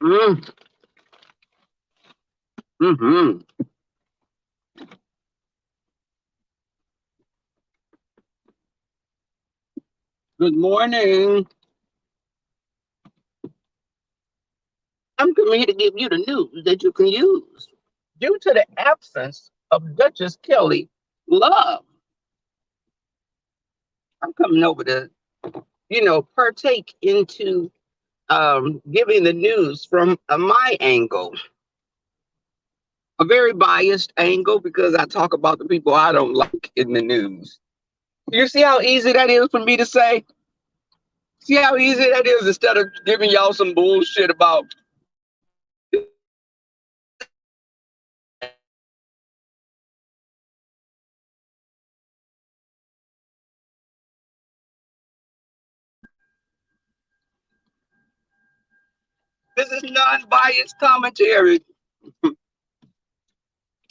Mm, hmm. Good morning. I'm coming here to give you the news that you can use. Due to the absence of Duchess Kelly Love, I'm coming over to, partake into giving the news from my angle, a very biased angle because I talk about the people I don't like in the news. You see how easy that is for me to say? See how easy that is instead of giving y'all some bullshit about this is non-biased commentary.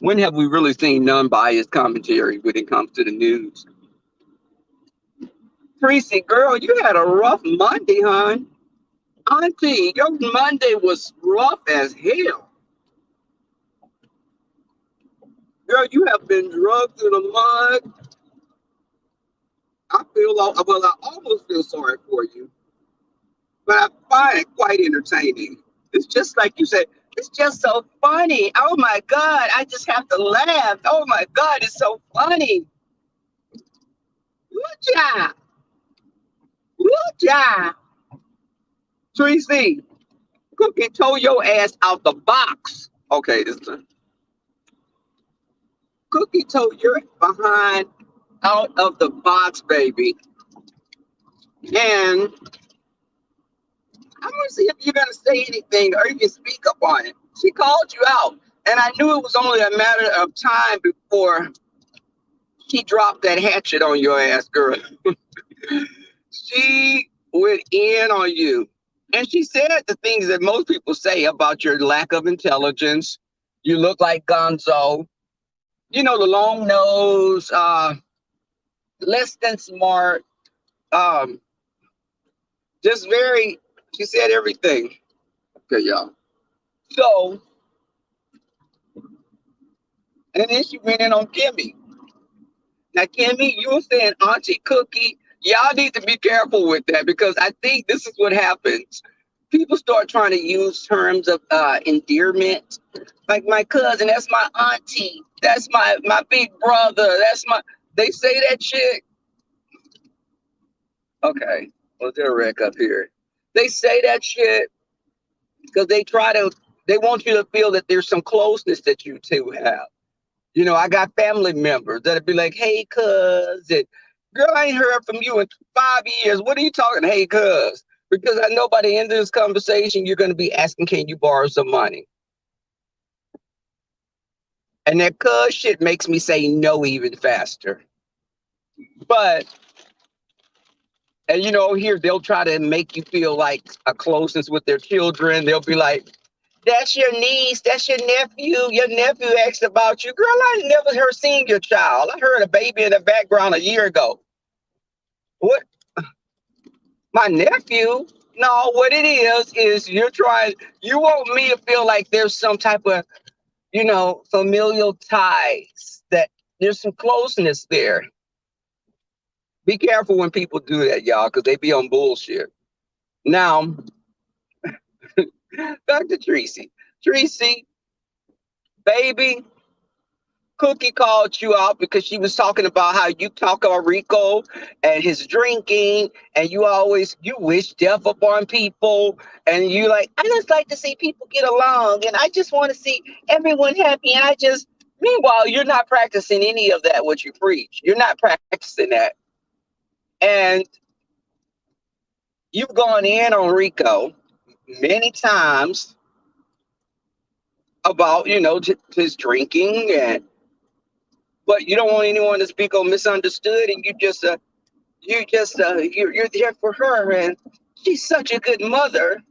When have we really seen non-biased commentary when it comes to the news? Tracy, girl, you had a rough Monday, hon. Auntie, your Monday was rough as hell. Girl, you have been drugged through the mud. Well, I almost feel sorry for you, but I find it quite entertaining. It's just like you said, it's just so funny. Oh my God, I just have to laugh. Oh my God, it's so funny. Good job. Good job. Tracy, Cookie told your ass out the box. Okay, this is Cookie told your behind out of the box, baby. And I'm gonna see if you're gonna say anything or you can speak up on it. She called you out, and I knew it was only a matter of time before she dropped that hatchet on your ass, girl. She went in on you. And she said the things that most people say about your lack of intelligence. You look like Gonzo. You know, the long nose, less than smart, um, just very, she said everything. Okay, y'all. So, and then she went in on Kimmy. Now, Kimmy, you were saying Auntie Cookie. Y'all need to be careful with that because I think this is what happens. People start trying to use terms of endearment. Like my cousin, that's my auntie. That's my big brother. That's my. They say that shit. Okay, well, there's a wreck up here. They say that shit because they want you to feel that there's some closeness that you two have. You know, I got family members that'd be like, "Hey, cuz," and girl, I ain't heard from you in 5 years. What are you talking? Hey, cuz, because I know by the end of this conversation, you're going to be asking, "Can you borrow some money?" And that cuz shit makes me say no even faster. But and here they'll try to make you feel like a closeness with their children. They'll be like, "That's your niece. That's your nephew. Your nephew asked about you." Girl, I never heard seen your child. I heard a baby in the background a year ago. What? My nephew? No, what it is you want me to feel like there's some type of, familial ties, that there's some closeness there. Be careful when people do that, y'all, because they be on bullshit. Now, back to Tracy. Tracy, baby, Cookie called you out because she was talking about how you talk about Rico and his drinking, and you wish death upon people, and you like, I just like to see people get along, and I just want to see everyone happy, and meanwhile, you're not practicing any of that what you preach. You're not practicing that, and you've gone in on Rico many times about his drinking, and but you don't want anyone to speak on misunderstood, and you're there for her, and she's such a good mother.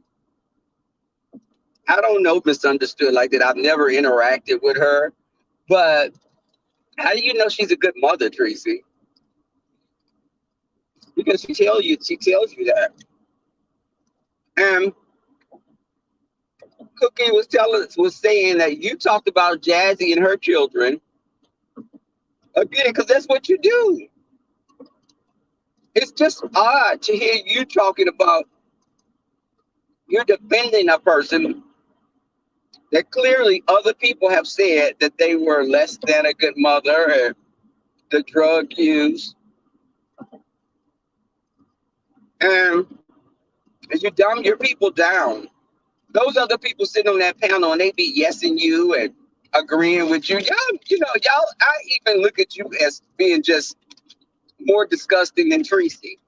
I don't know misunderstood like that. I've never interacted with her, but how do you know she's a good mother, Tracy? Because she tells you that. And Cookie was saying that you talked about Jazzy and her children again, because that's what you do. It's just odd to hear you talking about you're defending a person that clearly other people have said that they were less than a good mother and the drug use. And you dumb your people down. Those other people sitting on that panel and they be yesing you and agreeing with you. Y'all, I even look at you as being just more disgusting than Tracy.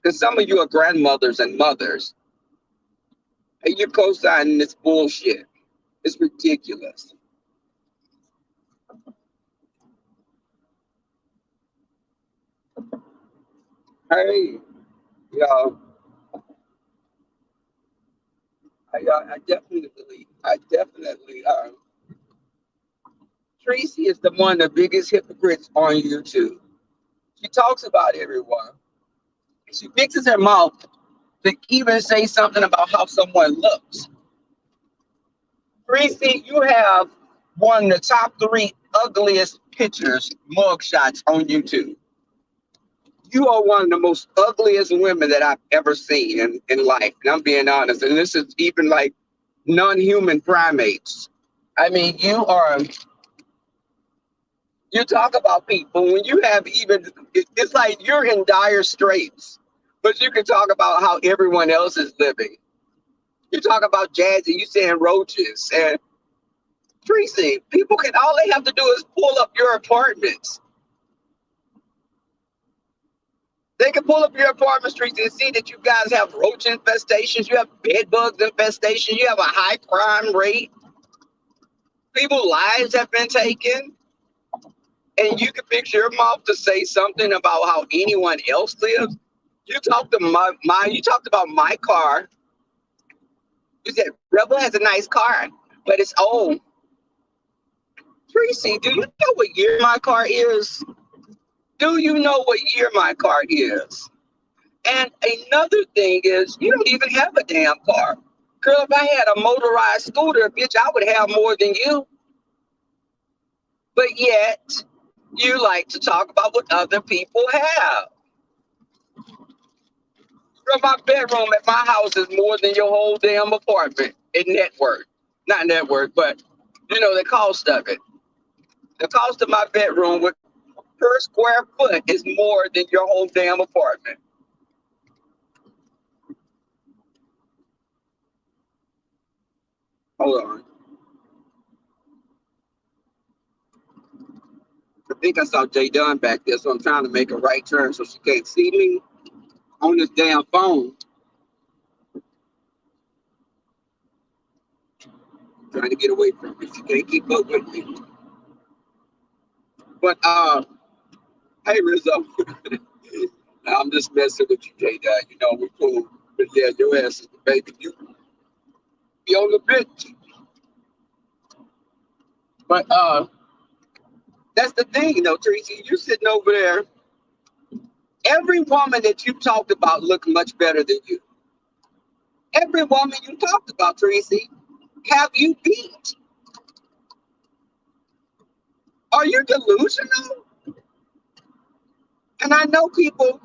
Because some of you are grandmothers and mothers. And you're co-signing this bullshit. It's ridiculous. Hey, y'all. I definitely, Tracy is one of the biggest hypocrites on YouTube. She talks about everyone. She fixes her mouth to even say something about how someone looks. Tracy, you have one of the top 3 ugliest pictures, mugshots on YouTube. You are one of the most ugliest women that I've ever seen in life. And I'm being honest. And this is even like non-human primates. I mean, you talk about people when you have even, it's like you're in dire straits, but you can talk about how everyone else is living. You talk about Jazzy, you saying roaches. And Tracy, all they have to do is pull up your apartments. They can pull up your apartment streets and see that you guys have roach infestations, you have bed bugs infestation, you have a high crime rate. People's lives have been taken. And you can fix your mouth to say something about how anyone else lives. You talked about my car. You said Rebel has a nice car, but it's old. Tracy, do you know what year my car is? Do you know what year my car is? And another thing is, you don't even have a damn car. Girl, if I had a motorized scooter, bitch, I would have more than you. But yet, you like to talk about what other people have. Girl, my bedroom at my house is more than your whole damn apartment in net worth. Not net worth, but the cost of it. The cost of my bedroom per square foot is more than your whole damn apartment. Hold on. I think I saw Jay Dunn back there, so I'm trying to make a right turn so she can't see me on this damn phone. Trying to get away from me. She can't keep up with me. But hey Rizzo. I'm just messing with you, Jay Dunn. We're cool. But yeah, your ass is the baby. You be on the bitch. But that's the thing, Tracy. You're sitting over there. Every woman that you talked about looked much better than you. Every woman you talked about, Tracy, have you beat? Are you delusional? And I know people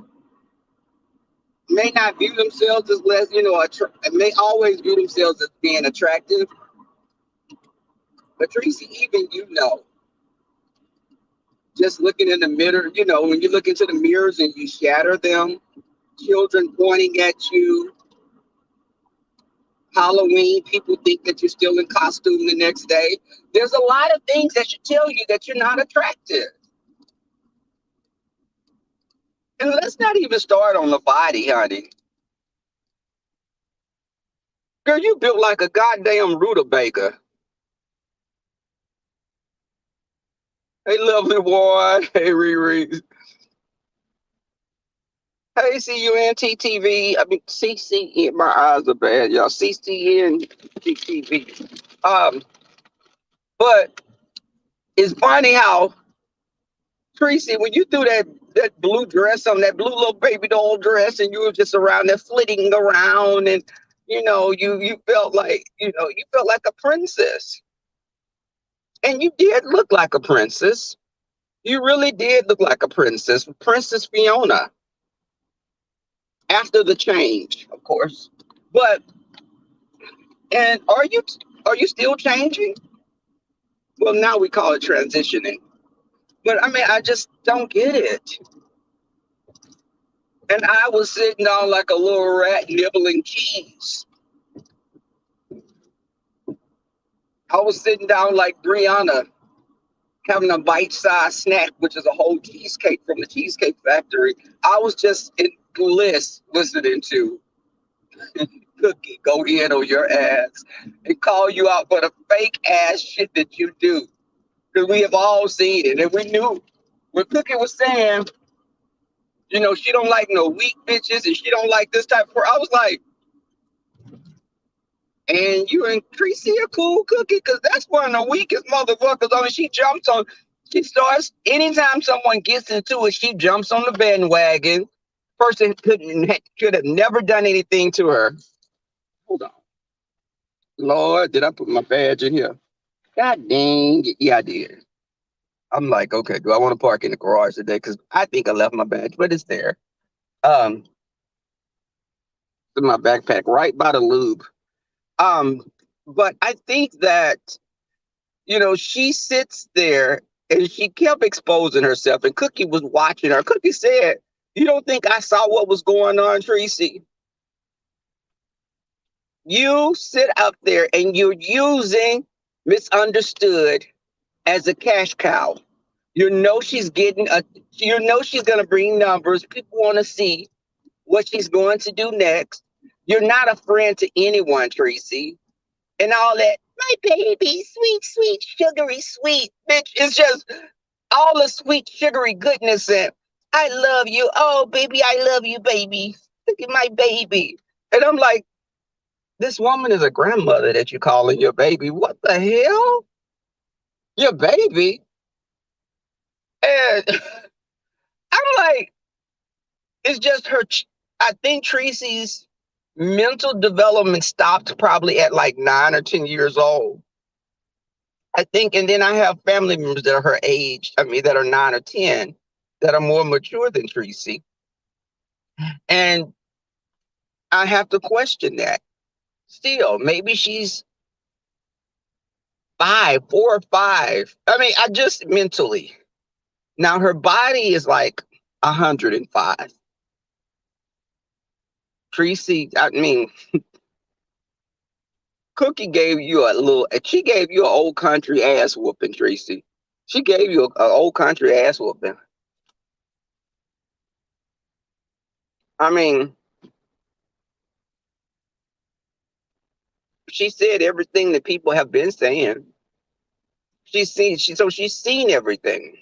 may not view themselves as less, may always view themselves as being attractive. But Tracy, even just looking in the mirror, when you look into the mirrors and you shatter them, children pointing at you, Halloween, people think that you're still in costume the next day. There's a lot of things that should tell you that you're not attractive. And let's not even start on the body, honey. Girl, you built like a goddamn rutabaga. Hey, lovely boy. Hey, Riri. Hey, CUNTTV. I mean, CCN. My eyes are bad, y'all. CCNTTV. But it's funny how, Tracy, when you threw that blue dress on, that blue little baby doll dress, and you were just around there flitting around, and You felt like, you felt like a princess. And you did look like a princess. You really did look like a princess. Princess Fiona. After the change, of course. But and are you still changing? Well, now we call it transitioning. But I mean, I just don't get it. And I was sitting down like a little rat nibbling cheese. I was sitting down like Brianna having a bite-sized snack, which is a whole cheesecake from the Cheesecake Factory. I was just in bliss listening to Cookie go in on your ass and call you out for the fake ass shit that you do. Because we have all seen it. And we knew what Cookie was saying, she don't like no weak bitches and she don't like this type of. I was like, and you and Tracy are cool, Cookie, because that's one of the weakest motherfuckers. I mean, she starts, anytime someone gets into it, she jumps on the bandwagon. Person could have never done anything to her. Hold on. Lord, did I put my badge in here? God dang. Yeah, I did. I'm like, okay, do I want to park in the garage today? Because I think I left my badge, but it's there. Um, in my backpack, right by the lube. Um, but I think that, she sits there and she kept exposing herself, and Cookie was watching her. Cookie said, "You don't think I saw what was going on, Tracy? You sit up there and you're using misunderstood as a cash cow. She's she's gonna bring numbers. People want to see what she's going to do next. You're not a friend to anyone, Tracy. And all that, my baby, sweet, sweet, sugary, sweet, bitch, it's just all the sweet, sugary goodness and I love you. Oh, baby, I love you, baby. Look at my baby." And I'm like, this woman is a grandmother that you're calling your baby. What the hell? Your baby? And I'm like, it's just her. I think Tracy's mental development stopped probably at like 9 or 10 years old. I think, and then I have family members that are her age, I mean, that are 9 or 10, that are more mature than Tracy. And I have to question that still. Maybe she's 4 or 5. I mean, I just mentally. Now her body is like 105. Tracy, I mean, Cookie gave you she gave you an old country ass whooping, Tracy. She gave you an old country ass whooping. I mean, she said everything that people have been saying. She's seen everything.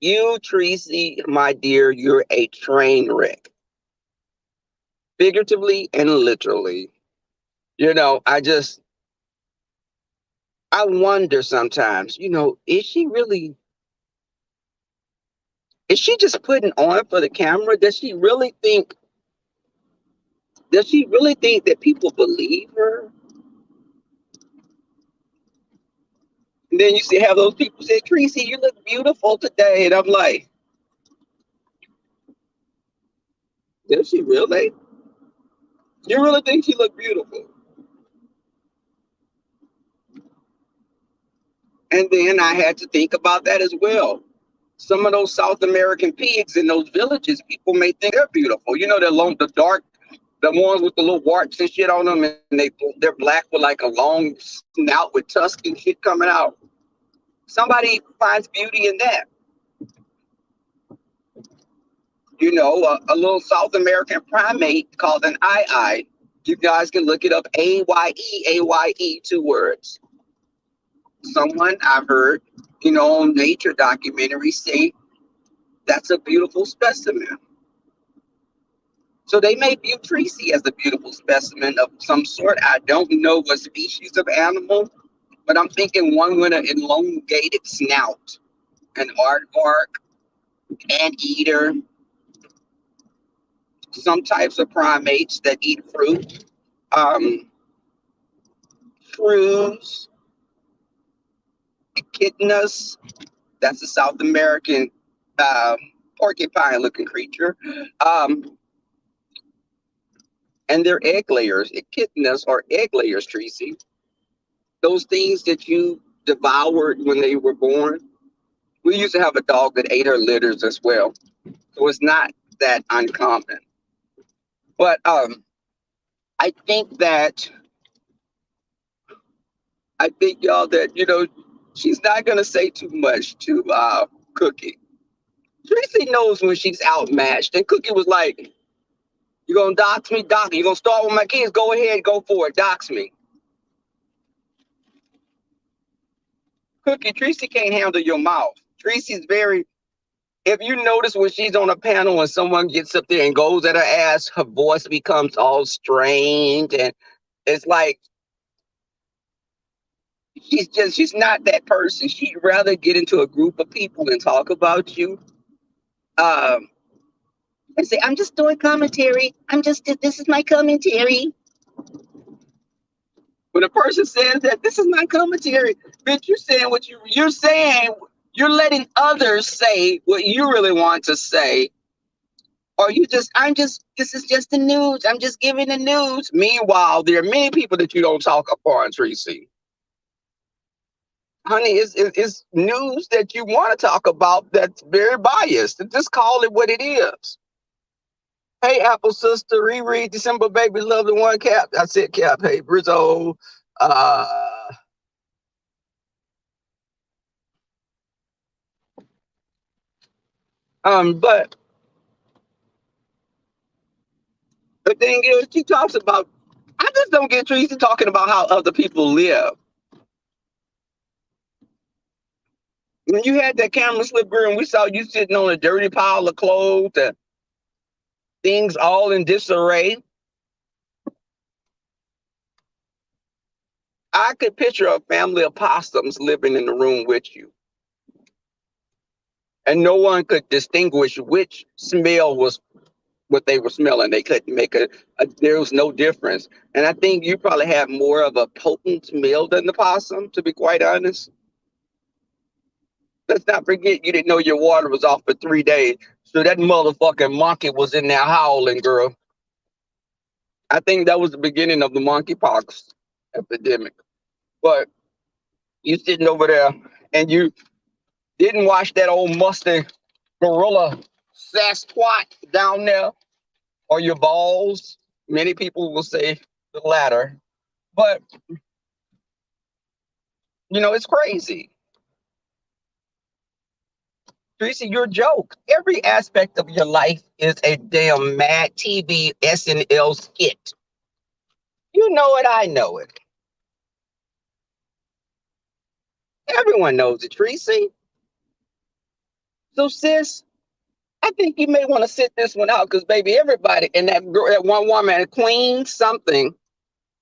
You, Tracy, my dear, you're a train wreck. Figuratively and literally. I wonder sometimes, is she just putting on for the camera? Does she really think that people believe her? And then you see have those people say, Tracy, you look beautiful today. And I'm like, does she really? You really think she looked beautiful? And then I had to think about that as well. Some of those South American pigs in those villages, people may think they're beautiful. The dark, the ones with the little warts and shit on them, and they're black with like a long snout with tusks and shit coming out. Somebody finds beauty in that. A little South American primate called an eye. You guys can look it up. AYE, 2 words. Someone I've heard, on nature documentaries say that's a beautiful specimen. So they may view Tracy as a beautiful specimen of some sort. I don't know what species of animal, but I'm thinking one with an elongated snout, an aardvark, anteater, some types of primates that eat fruit. Um, Shrews, echidnas, that's a South American um, porcupine-looking creature. Um, and they're egg layers. Echidnas are egg layers, Tracy. Those things that you devoured when they were born. We used to have a dog that ate her litters as well. So it's not that uncommon. But I think that y'all that she's not gonna say too much to Cookie. Tracy knows when she's outmatched, and Cookie was like, "You gonna dox me, dox? You gonna start with my kids? Go ahead, go for it, dox me." Cookie, Tracy can't handle your mouth. Tracy's very. If you notice when she's on a panel and someone gets up there and goes at her ass, her voice becomes all strained, and it's like she's not that person. She'd rather get into a group of people and talk about you. Um, and say, "I'm just doing commentary. This is my commentary." When a person says that this is my commentary, bitch, you're saying what you're saying. You're letting others say what you really want to say, or this is just the news. I'm just giving the news. Meanwhile, there are many people that you don't talk upon, Tracy. Honey, it's news that you want to talk about that's very biased. Just call it what it is. Hey, Apple Sister, reread December Baby Love the One Cap. I said Cap. Hey, Brizzo. Uh, but the thing is, she talks about. I just don't get Tracy talking about how other people live. When you had that camera slip, girl, and we saw you sitting on a dirty pile of clothes and things all in disarray, I could picture a family of possums living in the room with you. And no one could distinguish which smell was what they were smelling. They couldn't make there was no difference. And I think you probably have more of a potent smell than the possum, to be quite honest. Let's not forget you didn't know your water was off for 3 days. So that motherfucking monkey was in there howling, girl. I think that was the beginning of the monkeypox epidemic. But you sitting over there and you didn't wash that old musty gorilla Sasquatch down there or your balls. Many people will say the latter. But, it's crazy. Tracy, you're a joke. Every aspect of your life is a damn Mad TV SNL skit. You know it, I know it. Everyone knows it, Tracy. So, sis, I think you may want to sit this one out because, baby, everybody and that girl, that one woman, Queen something,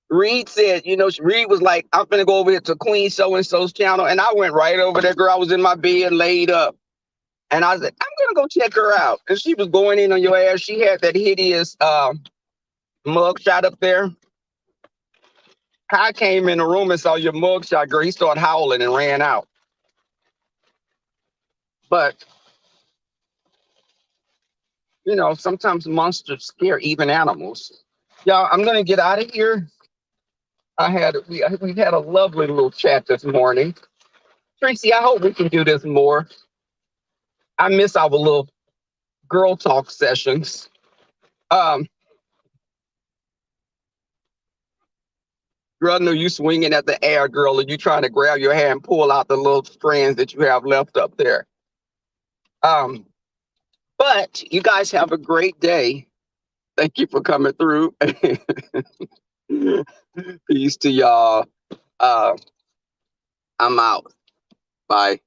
Reed said, Reed was like, "I'm going to go over here to Queen so and so's channel." And I went right over there, girl. I was in my bed laid up. And I said, "I'm going to go check her out." And she was going in on your ass. She had that hideous mug shot up there. I came in the room and saw your mug shot, girl. He started howling and ran out. But, sometimes monsters scare even animals. Y'all, I'm going to get out of here. We've had a lovely little chat this morning. Tracy, I hope we can do this more. I miss our little girl talk sessions. Girl, I know you swinging at the air, girl, and you trying to grab your hair and pull out the little strands that you have left up there. But you guys have a great day. Thank you for coming through. Peace to y'all. I'm out. Bye.